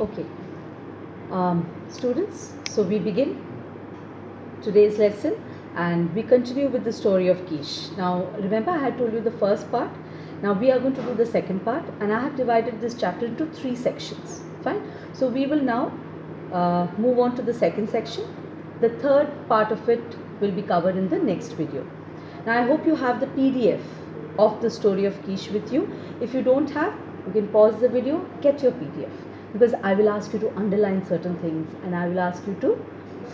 Okay, students, so we begin today's lesson and we continue with the story of Kish. Now, remember, I had told you the first part. Now, we are going to do the second part, and I have divided this chapter into 3 sections. Fine. So, we will now move on to the second section. The third part of it will be covered in the next video. Now, I hope you have the PDF of the story of Kish with you. If you don't have, you can pause the video, get your PDF, because I will ask you to underline certain things and I will ask you to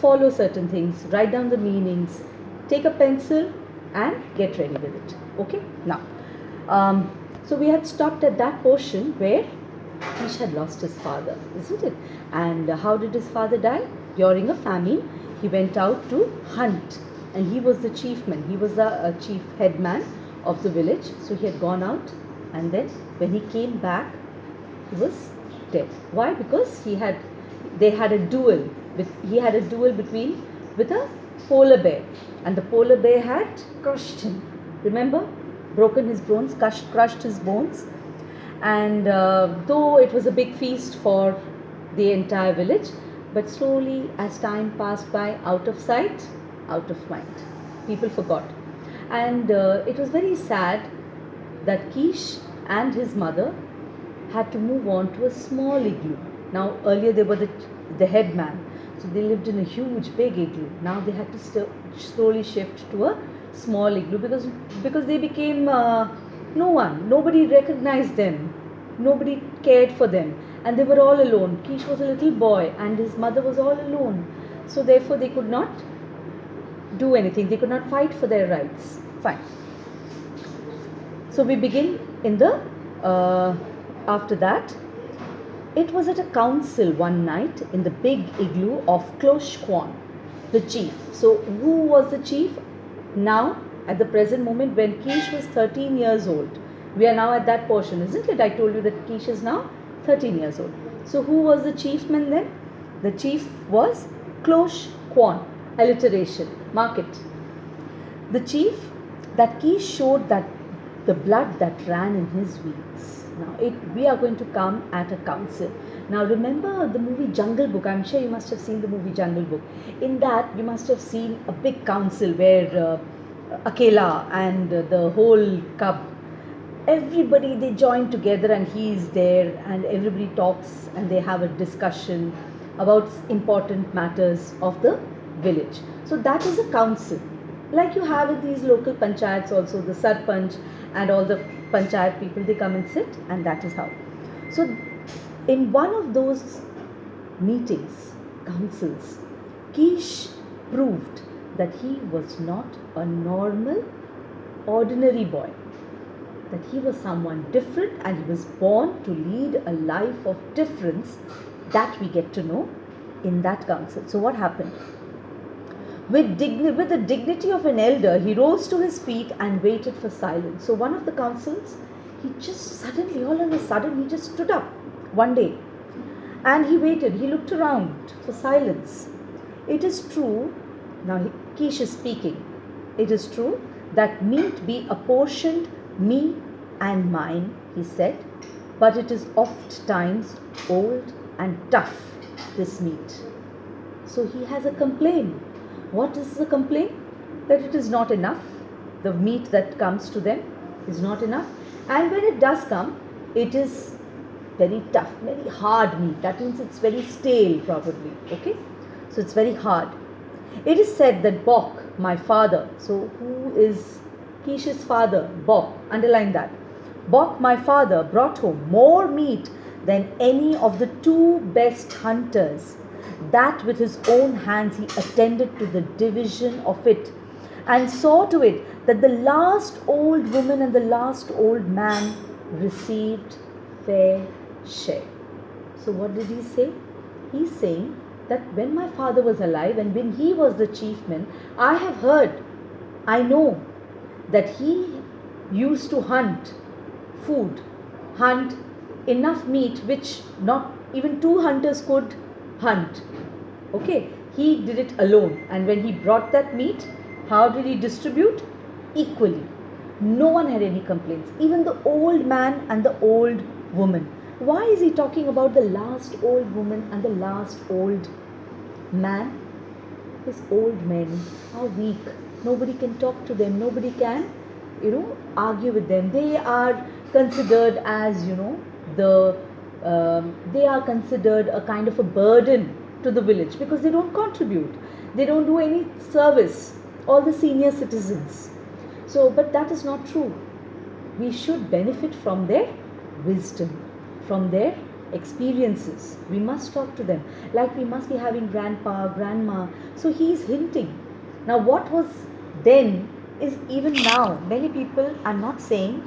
follow certain things, write down the meanings, take a pencil and get ready with it. Okay, now so we had stopped at that portion where Kish had lost his father, isn't it? And how did his father die? During a famine. He went out to hunt, and he was the chiefman, he was the chief headman of the village. So he had gone out, and then when he came back, he was dead. Why? Because he had a duel between with a polar bear, and the polar bear had crushed him. Remember, broken his bones, crushed his bones, and though it was a big feast for the entire village, but slowly as time passed by, out of sight, out of mind, people forgot, and it was very sad that Kish and his mother had to move on to a small igloo. Now earlier they were the headman, so they lived in a huge big igloo. Now they had to slowly shift to a small igloo because they became nobody recognized them, nobody cared for them, and they were all alone. Kish was a little boy and his mother was all alone, so therefore they could not do anything, they could not fight for their rights. Fine. So we begin in the after that. It was at a council one night in the big igloo of Klosh Kwan, the chief. So who was the chief? Now at the present moment, when Kish was 13 years old, we are now at that portion, isn't it? I told you that Kish is now 13 years old. So who was the chiefman then? The chief was Klosh Kwan. Alliteration, mark it. The chief, that Kish showed that the blood that ran in his veins. Now we are going to come at a council. Now remember the movie Jungle Book. I'm sure you must have seen the movie Jungle Book. In that you must have seen a big council where Akela and the whole cub, everybody, they join together and he is there and everybody talks and they have a discussion about important matters of the village. So that is a council, like you have in these local panchayats also, the sarpanch and all the panchayat people, they come and sit, and that is how. So in one of those meetings, councils, Kish proved that he was not a normal, ordinary boy, that he was someone different and he was born to lead a life of difference. That we get to know in that council. So what happened? With the dignity of an elder, he rose to his feet and waited for silence. So one of the councils, he just suddenly, all of a sudden, he just stood up one day and he waited. He looked around for silence. It is true, now Kish is speaking, it is true that meat be apportioned me and mine, he said, but it is oft times old and tough, this meat. So he has a complaint. What is the complaint? That it is not enough. The meat that comes to them is not enough. And when it does come, it is very tough, very hard meat. That means it's very stale probably. Okay? So it's very hard. It is said that Bok, my father, so who is Kish's father? Bok, underline that. Bok, my father, brought home more meat than any of the 2 best hunters, that with his own hands he attended to the division of it and saw to it that the last old woman and the last old man received fair share. So what did he say? He's saying that when my father was alive and when he was the chiefman, I have heard, I know that he used to hunt enough meat which not even 2 hunters could hunt. Okay, he did it alone, and when he brought that meat, how did he distribute? Equally. No one had any complaints, even the old man and the old woman. Why is he talking about the last old woman and the last old man? These old men are weak. Nobody can talk to them. Nobody can, argue with them. They are considered as, they are considered a kind of a burden to the village because they don't contribute. They don't do any service. All the senior citizens. So, but that is not true. We should benefit from their wisdom, from their experiences. We must talk to them like we must be having grandpa, grandma. So he is hinting. Now, what was then is even now. Many people, I'm not saying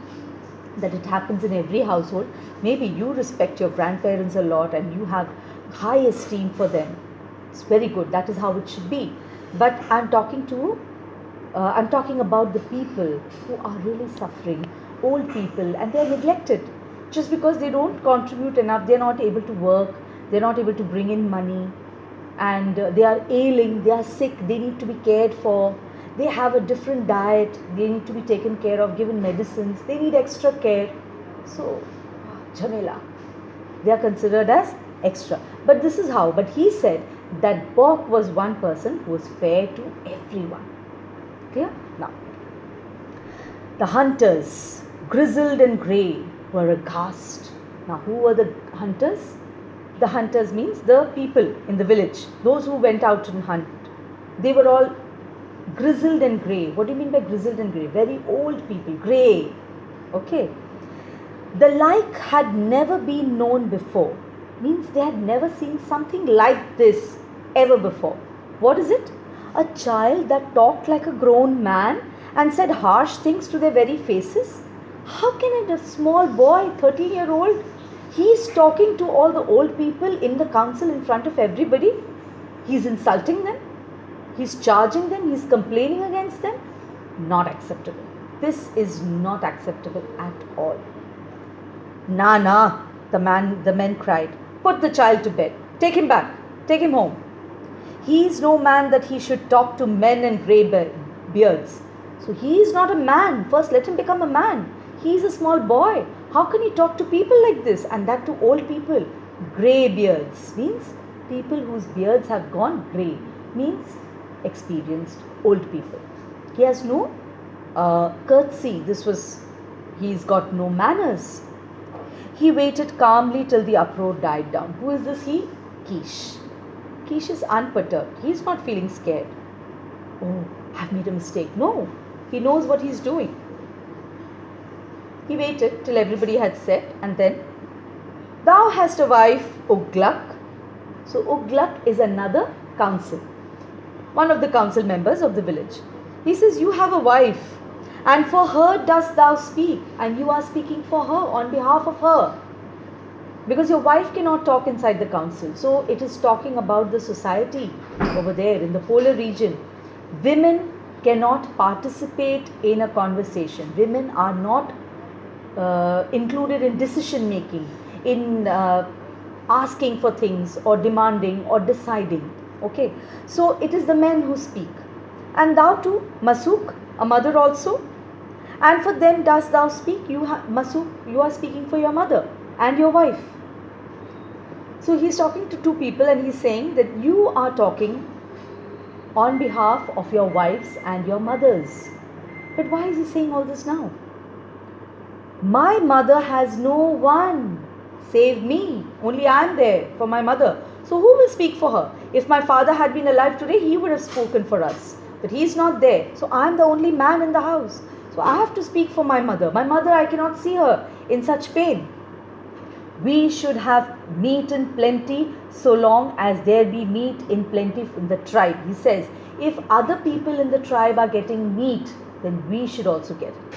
that it happens in every household. Maybe you respect your grandparents a lot and you have high esteem for them. It's very good. That is how it should be. But I'm talking about the people who are really suffering, old people, and they're neglected just because they don't contribute enough. They're not able to work, they're not able to bring in money, and they are ailing, they are sick, they need to be cared for. They have a different diet, they need to be taken care of, given medicines, they need extra care. So, Jamila, they are considered as extra. But this is how. But he said that Bok was one person who was fair to everyone. Clear? Now, the hunters, grizzled and grey, were aghast. Now, who were the hunters? The hunters means the people in the village, those who went out and hunt. They were all grizzled and grey. What do you mean by grizzled and grey? Very old people, grey. Okay. The like had never been known before. Means they had never seen something like this ever before. What is it? A child that talked like a grown man and said harsh things to their very faces? How can a small boy, 13-year-old, he's talking to all the old people in the council in front of everybody? He's insulting them? He's charging them? He's complaining against them? Not acceptable. This is not acceptable at all. Na, the men cried. Put the child to bed. Take him back. Take him home. He is no man that he should talk to men and grey beards. So he is not a man. First let him become a man. He is a small boy. How can he talk to people like this? And that to old people. Grey beards means people whose beards have gone grey. Means experienced old people. He has no courtesy. He's got no manners. He waited calmly till the uproar died down. Who is this he? Kish. Kish is unperturbed. He's not feeling scared. Oh, I've made a mistake. No, he knows what he's doing. He waited till everybody had said, and then, thou hast a wife, Ugluk. So Ugluk is another council, one of the council members of the village. He says, you have a wife, and for her dost thou speak, and you are speaking for her, on behalf of her. Because your wife cannot talk inside the council. So it is talking about the society over there in the polar region. Women cannot participate in a conversation. Women are not included in decision making, in asking for things or demanding or deciding. Okay, so it is the men who speak. And thou too, Masuk, a mother also. And for them dost thou speak, Masuk, you are speaking for your mother and your wife. So he's talking to two people and he's saying that you are talking on behalf of your wives and your mothers. But why is he saying all this now? My mother has no one save me. Only I am there for my mother. So who will speak for her? If my father had been alive today, he would have spoken for us. But he is not there. So I am the only man in the house. So I have to speak for my mother. My mother, I cannot see her in such pain. We should have meat in plenty so long as there be meat in plenty in the tribe. He says, if other people in the tribe are getting meat, then we should also get it.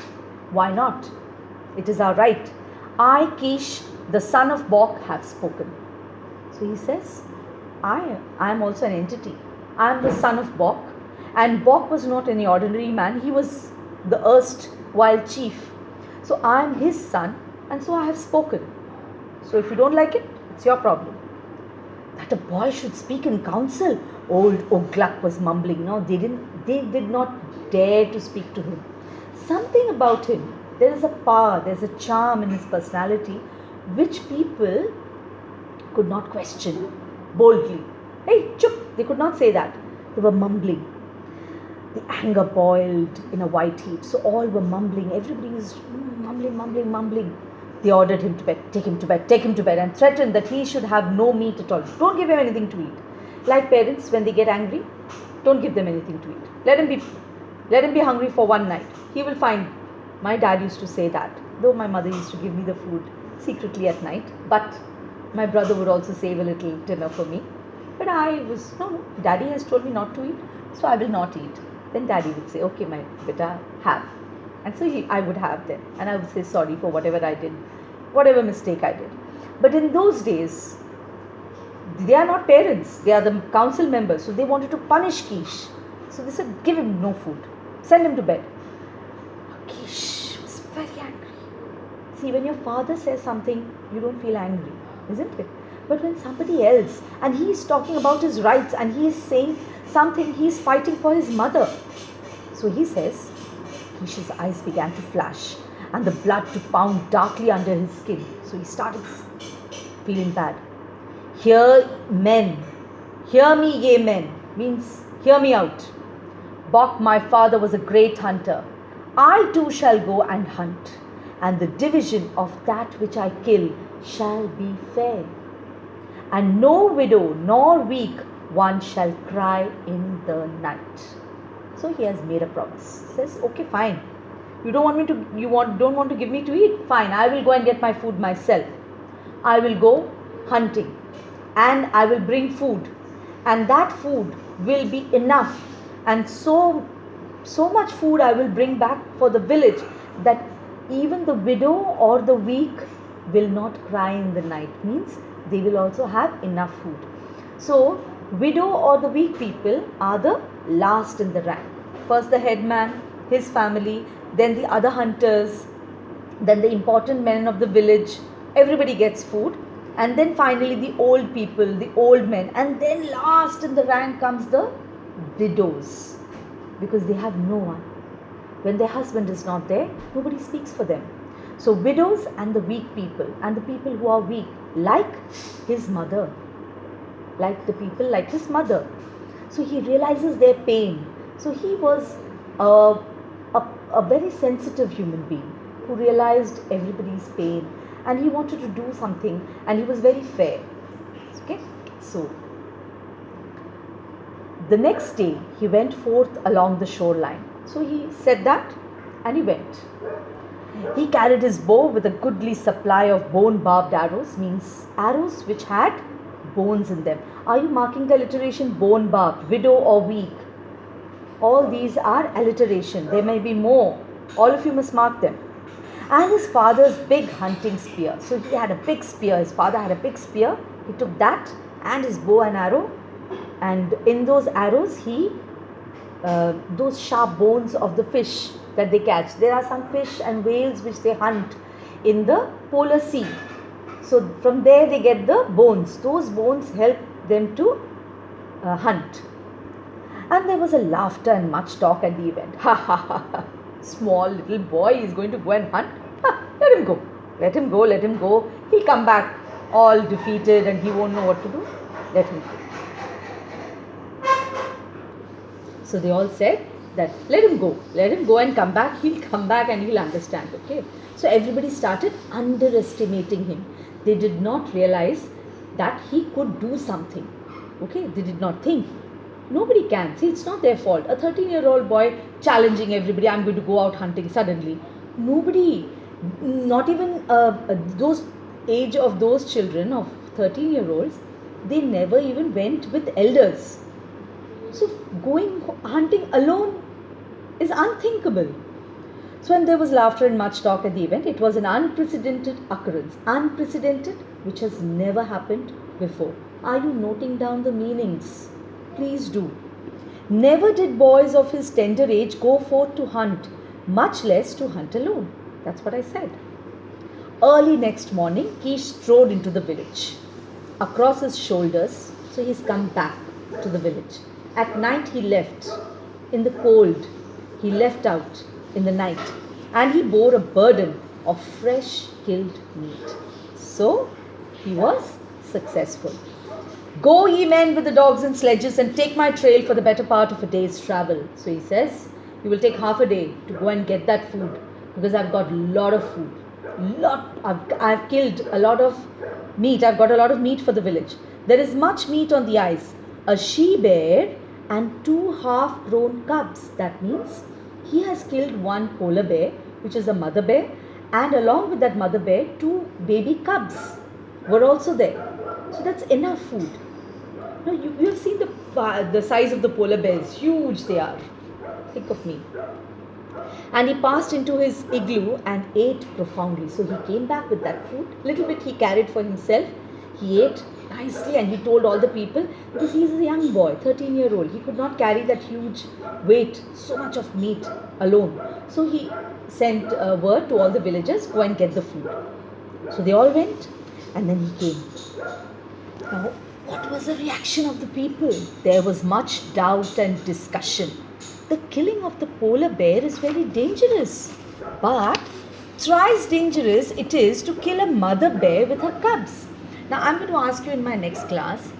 Why not? It is our right. I, Kish, the son of Bok, have spoken. So he says, I am also an entity. I am the son of Bok. And Bok was not any ordinary man. He was the erstwhile chief. So I am his son, and so I have spoken. So if you don't like it, it's your problem. That a boy should speak in council. Old Ugluk was mumbling. No, they did not dare to speak to him. Something about him. There is a power, there is a charm in his personality which people could not question boldly. Hey, chup! They could not say that. They were mumbling. The anger boiled in a white heat. So all were mumbling. Everybody was mumbling. They ordered him to bed, take him to bed, and threatened that he should have no meat at all. Don't give him anything to eat. Like parents, when they get angry, don't give them anything to eat. Let him be hungry for one night. He will find. My dad used to say that, though my mother used to give me the food secretly at night. But my brother would also save a little dinner for me. But I was, no, daddy has told me not to eat, so I will not eat. Then daddy would say, okay, my beta, have. And so I would have them. And I would say sorry for whatever I did, whatever mistake I did. But in those days, they are not parents, they are the council members. So they wanted to punish Kish. So they said, give him no food, send him to bed. Kish was very angry. See, when your father says something, you don't feel angry, isn't it? But when somebody else, and he is talking about his rights, and he is saying something, he is fighting for his mother. So he says, Kish's eyes began to flash and the blood to pound darkly under his skin. So he started feeling bad. Hear men, hear me, ye men, means hear me out. Bok, my father, was a great hunter. I too shall go and hunt, and the division of that which I kill shall be fair. And no widow nor weak one shall cry in the night. So he has made a promise. He says, okay, fine. You don't want to give me to eat? Fine, I will go and get my food myself. I will go hunting and I will bring food. And that food will be enough. And so much food I will bring back for the village that even the widow or the weak will not cry in the night. Means they will also have enough food. So widow or the weak people are the last in the rank. First the headman, his family, then the other hunters, then the important men of the village. Everybody gets food. And then finally the old people, the old men. And then last in the rank comes the widows, because they have no one. When their husband is not there, nobody speaks for them. So widows and the weak people, and the people who are weak, like his mother, like the people like his mother. So he realizes their pain. So he was a very sensitive human being who realized everybody's pain, and he wanted to do something, and he was very fair. Okay, so the next day he went forth along the shoreline. So he said that, and he went. He carried his bow with a goodly supply of bone-barbed arrows, means arrows which had bones in them. Are you marking the alliteration bone-barbed, widow or weak? All these are alliteration. There may be more. All of you must mark them. And his father's big hunting spear. So he had a big spear. His father had a big spear. He took that and his bow and arrow. And in those arrows, those sharp bones of the fish that they catch. There are some fish and whales which they hunt in the polar sea. So from there they get the bones. Those bones help them to hunt. And there was a laughter and much talk at the event. Ha ha ha ha. Small little boy is going to go and hunt. Ha, let him go. Let him go, let him go. He'll come back all defeated and he won't know what to do. Let him go. So they all said that let him go and come back. He'll come back and he'll understand. Okay. So everybody started underestimating him. They did not realize that he could do something. Okay. They did not think. Nobody can. See, it's not their fault. A 13-year-old boy challenging everybody, I'm going to go out hunting suddenly. Nobody, not even those age of those children of 13-year-olds, they never even went with elders. So going hunting alone is unthinkable. So when there was laughter and much talk at the event, it was an unprecedented occurrence. Unprecedented, which has never happened before. Are you noting down the meanings? Please do. Never did boys of his tender age go forth to hunt, much less to hunt alone. That's what I said. Early next morning, Kish strode into the village. Across his shoulders, so he's come back to the village. At night he left. In the cold, he left out in the night. And he bore a burden of fresh killed meat. So he was successful. Go, ye men with the dogs and sledges, and take my trail for the better part of a day's travel. So he says, you will take half a day to go and get that food, because I've got a lot of food. I've killed a lot of meat. I've got a lot of meat for the village. There is much meat on the ice. A she-bear and 2 half-grown cubs. That means he has killed one polar bear, which is a mother bear, and along with that mother bear, 2 baby cubs were also there. So that's enough food. Now you have seen the size of the polar bears. Huge they are. Think of me. And he passed into his igloo and ate profoundly. So he came back with that food. Little bit he carried for himself. He ate nicely and he told all the people, because he is a young boy, 13-year-old. He could not carry that huge weight, so much of meat alone. So he sent word to all the villagers, go and get the food. So they all went and then he came. Now, what was the reaction of the people? There was much doubt and discussion. The killing of the polar bear is very dangerous, but thrice dangerous it is to kill a mother bear with her cubs. Now I'm going to ask you in my next class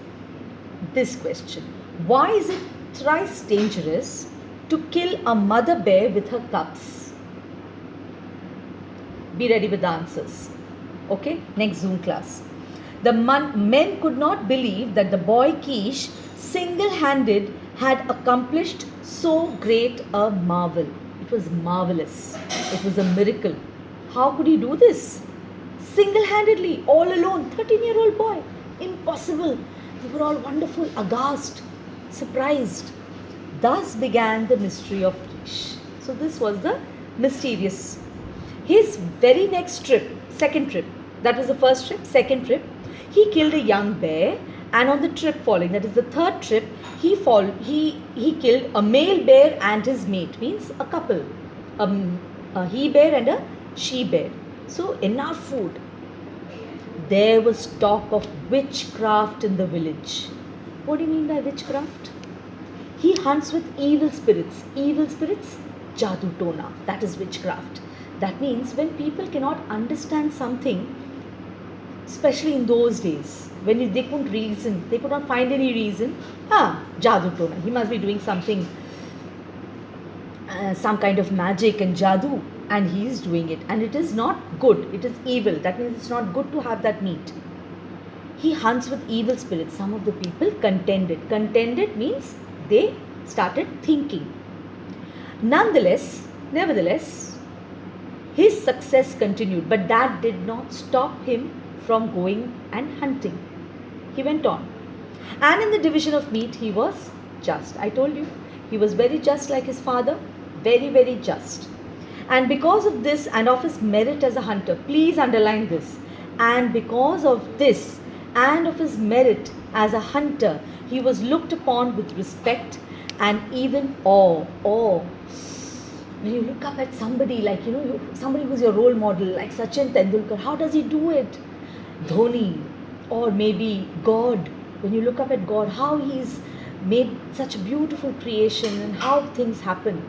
this question. Why is it thrice dangerous to kill a mother bear with her cubs? Be ready with the answers. Okay, next Zoom class. The men could not believe that the boy Kish single-handed had accomplished so great a marvel. It was marvelous. It was a miracle. How could he do this? Single-handedly, all alone, 13-year-old boy. Impossible. They were all wonderful, aghast, surprised. Thus began the mystery of Kish. So this was the mysterious. His very next trip, second trip, that was the first trip, second trip, he killed a young bear, and on the trip following, that is the third trip, he killed a male bear and his mate, means a couple, a he bear and a she bear. So enough food. There was talk of witchcraft in the village. What do you mean by witchcraft? He hunts with evil spirits. Evil spirits, jadoo tona, that is witchcraft. That means when people cannot understand something, especially in those days, when they couldn't reason, they could not find any reason, jadoo tona, he must be doing something, some kind of magic and jadoo, and he is doing it, and it is not good, it is evil. That means it's not good to have that meat. He hunts with evil spirits. Some of the people contended. Contended means they started thinking. Nevertheless, his success continued, but that did not stop him from going and hunting. He went on. And in the division of meat, he was just. I told you, he was very just like his father, very, very just. And because of this and of his merit as a hunter, please underline this, and because of this and of his merit as a hunter, he was looked upon with respect and even awe. When you look up at somebody like, somebody who's your role model, like Sachin Tendulkar, how does he do it? Dhoni, or maybe God. When you look up at God, how he's made such a beautiful creation and how things happen.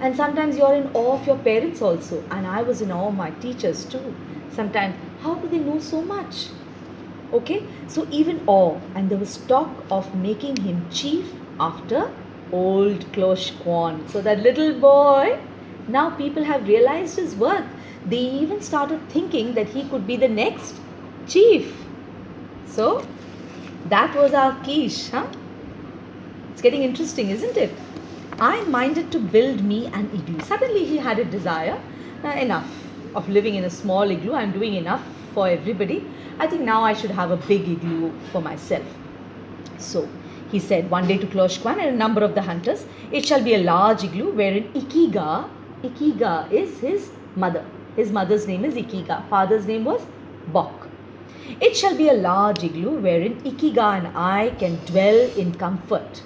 And sometimes you're in awe of your parents also. And I was in awe of my teachers too. Sometimes, how do they know so much? Okay, so even awe. And there was talk of making him chief after old Klosh Kwan. So that little boy, now people have realized his worth. They even started thinking that he could be the next chief. So that was our Kish, It's getting interesting, isn't it? I minded to build me an igloo. Suddenly he had a desire, enough of living in a small igloo. I'm doing enough for everybody. I think now I should have a big igloo for myself. So he said one day to Klosh Kwan and a number of the hunters, it shall be a large igloo wherein Ikiga is his mother. His mother's name is Ikiga. Father's name was Bok. It shall be a large igloo wherein Ikiga and I can dwell in comfort.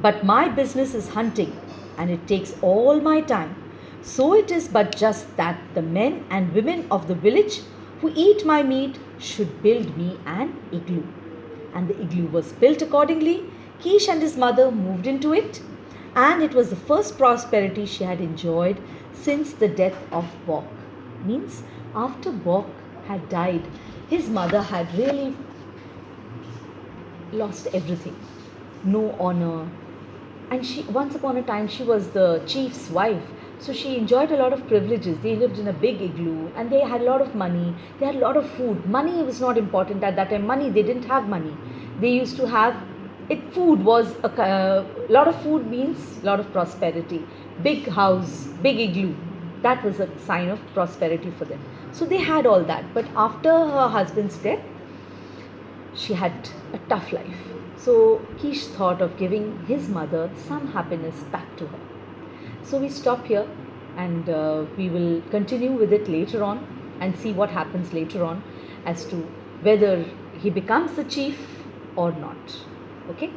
But my business is hunting, and it takes all my time. So it is but just that the men and women of the village who eat my meat should build me an igloo. And the igloo was built accordingly. Kish and his mother moved into it, and it was the first prosperity she had enjoyed since the death of Bok. Means after Bok had died, his mother had really lost everything, no honor, and she, once upon a time, she was the chief's wife, so she enjoyed a lot of privileges. They lived in a big igloo and they had a lot of money, they had a lot of food. Money was not important at that time. Money, they didn't have money. They used to have it. Food was a lot of food means lot of prosperity. Big house, big igloo, that was a sign of prosperity for them. So they had all that, but after her husband's death, she had a tough life. So Kish thought of giving his mother some happiness back to her. So we stop here, and we will continue with it later on and see what happens later on as to whether he becomes the chief or not. Okay?